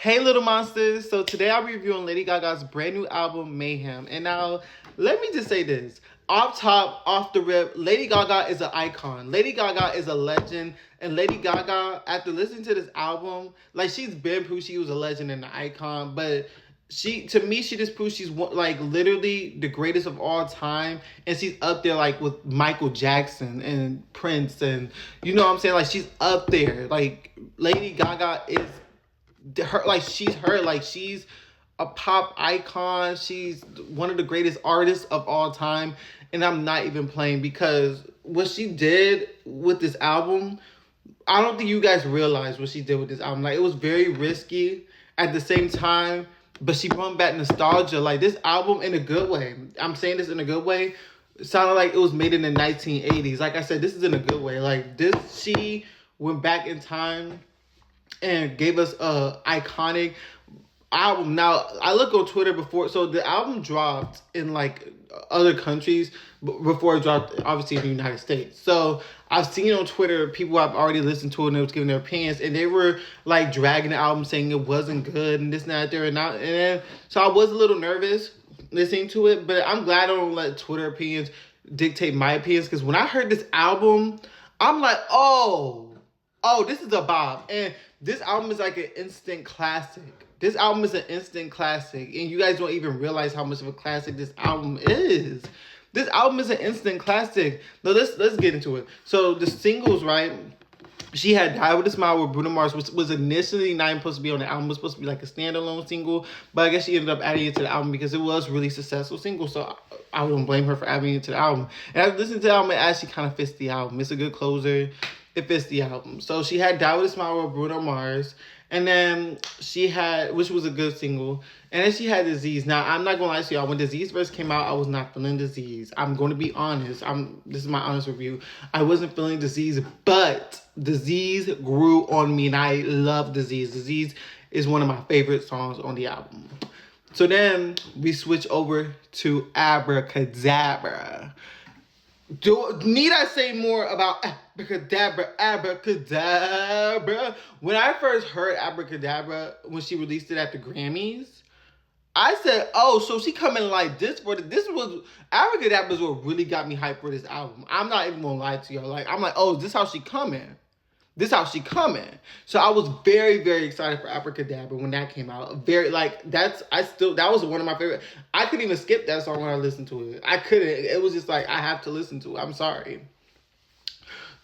Hey little monsters, so today I'll be reviewing Lady Gaga's brand new album, Mayhem. And now, let me just say this. Off top, off the rip, Lady Gaga is an icon. Lady Gaga is a legend. And Lady Gaga, after listening to this album, like she's been proved she was a legend and an icon. But to me, she just proved she's like literally the greatest of all time. And she's up there like with Michael Jackson and Prince. And you know what I'm saying? Like she's up there. Like Lady Gaga is she's a pop icon. She's one of the greatest artists of all time. And I'm not even playing, because what she did with this album, I don't think you guys realize what she did with this album. Like, it was very risky at the same time, but she brought back nostalgia. Like, this album, in a good way, I'm saying this in a good way, sounded like it was made in the 1980s. Like I said, this is in a good way. Like, she went back in time and gave us a iconic album. Now, I look on Twitter before, so the album dropped in like other countries before it dropped, obviously, in the United States. So I've seen on Twitter people have already listened to it and they was giving their opinions, and they were like dragging the album, saying it wasn't good and this and that, there and not. And then, so I was a little nervous listening to it, but I'm glad I don't let Twitter opinions dictate my opinions, because when I heard this album, I'm like, oh, this is a bop. And this album is like an instant classic. This album is an instant classic. And you guys don't even realize how much of a classic this album is. This album is an instant classic. Now, let's get into it. So, the singles, right? She had Die With A Smile with Bruno Mars, which was initially not even supposed to be on the album. It was supposed to be like a standalone single. But I guess she ended up adding it to the album because it was a really successful single. So, I wouldn't blame her for adding it to the album. And after listening to the album, it actually kind of fits the album. It's a good closer. It fits the album. So she had Die With A Smile with Bruno Mars. And then she had, which was a good single. And then she had Disease. Now, I'm not going to lie to y'all. When Disease first came out, I was not feeling Disease. I'm going to be honest. This is my honest review. I wasn't feeling Disease, but Disease grew on me. And I love Disease. Disease is one of my favorite songs on the album. So then we switch over to Abracadabra. Need I say more about Abracadabra, Abracadabra? When I first heard Abracadabra, when she released it at the Grammys, I said, oh, so she coming like this for this was Abracadabra is what really got me hyped for this album. I'm not even gonna lie to y'all. Like, I'm like, oh, this how she coming. This how she coming. So I was very, very excited for Abracadabra when that came out. That was one of my favorite. I couldn't even skip that song when I listened to it. I couldn't. It was just like, I have to listen to it. I'm sorry.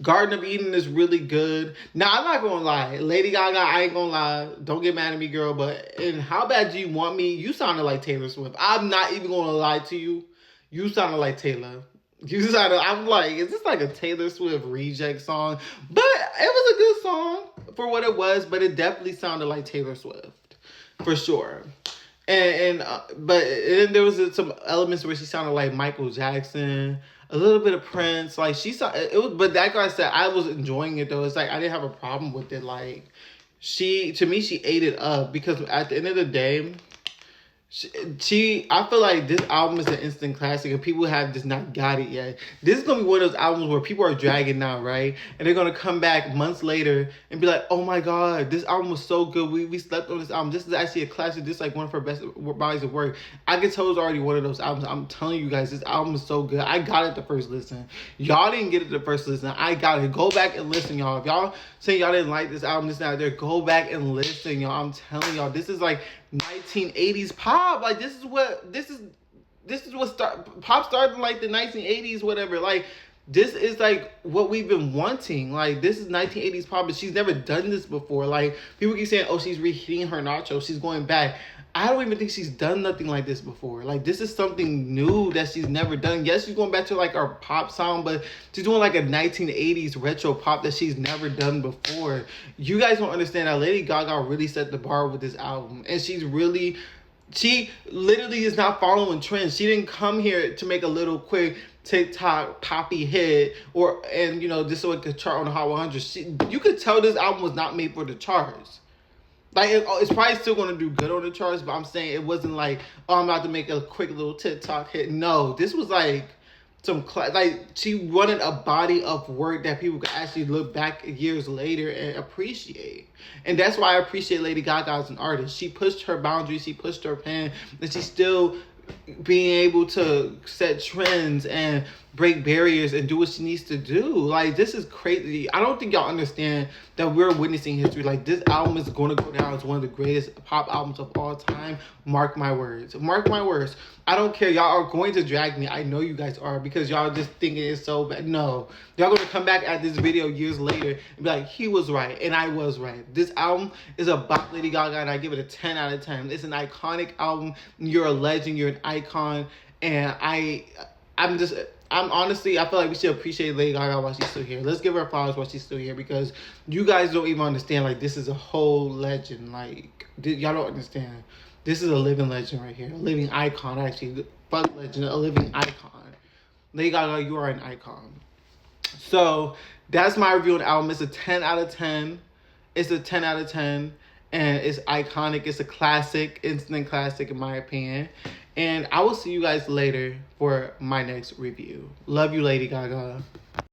Garden of Eden is really good. Now, I'm not gonna lie. Lady Gaga, I ain't gonna lie. Don't get mad at me, girl. But in How Bad Do You Want Me, you sounded like Taylor Swift. I'm not even gonna lie to you. You sounded like Taylor. I'm like, is this like a Taylor Swift reject song? But it was a good song for what it was, but it definitely sounded like Taylor Swift, for sure. But then there was some elements where she sounded like Michael Jackson, a little bit of Prince. Like but like I said, I was enjoying it though. It's like I didn't have a problem with it. Like she ate it up, because at the end of the day, I feel like this album is an instant classic, and people have just not got it yet. This is going to be one of those albums where people are dragging now, right? And they're going to come back months later and be like, oh my God, this album was so good. We slept on this album. This is actually a classic. This is like one of her best bodies of work. I Can Tell is already one of those albums. I'm telling you guys, this album is so good. I got it the first listen. Y'all didn't get it the first listen. I got it. Go back and listen, y'all. If y'all say y'all didn't like this album, this out there, go back and listen, y'all. I'm telling y'all, this is like 1980s pop. Like, this is what pop started in like the 1980s, whatever. Like, this is like what we've been wanting. Like, this is 1980s pop, but she's never done this before. Like, people keep saying, oh, she's reheating her nacho, she's going back. I don't even think she's done nothing like this before. Like, this is something new that she's never done. Yes, she's going back to like our pop sound, but she's doing like a 1980s retro pop that she's never done before. You guys don't understand that Lady Gaga really set the bar with this album. And she literally is not following trends. She didn't come here to make a little quick TikTok poppy hit just so it could chart on the Hot 100. You could tell this album was not made for the charts. Like, it's probably still going to do good on the charts, but I'm saying it wasn't like, oh, I'm about to make a quick little TikTok hit. No, this was like like she wanted a body of work that people could actually look back years later and appreciate. And that's why I appreciate Lady Gaga as an artist. She pushed her boundaries, she pushed her pen, and she's still being able to set trends and break barriers and do what she needs to do. Like, this is crazy. I don't think y'all understand that we're witnessing history. Like, this album is going to go down as one of the greatest pop albums of all time. Mark my words. Mark my words. I don't care. Y'all are going to drag me. I know you guys are, because y'all just thinking it's so bad. No. Y'all going to come back at this video years later and be like, he was right and I was right. This album is about Lady Gaga, and I give it a 10 out of 10. It's an iconic album. You're a legend. You're an icon. And I'm honestly, I feel like we should appreciate Lady Gaga while she's still here. Let's give her flowers while she's still here, because you guys don't even understand. Like, this is a whole legend. Like, y'all don't understand. This is a living legend right here. A living icon, actually. Fuck legend, a living icon. Lady Gaga, you are an icon. So, that's my review on the album. It's a 10 out of 10. It's a 10 out of 10. And it's iconic. It's a classic, instant classic in my opinion. And I will see you guys later for my next review. Love you, Lady Gaga.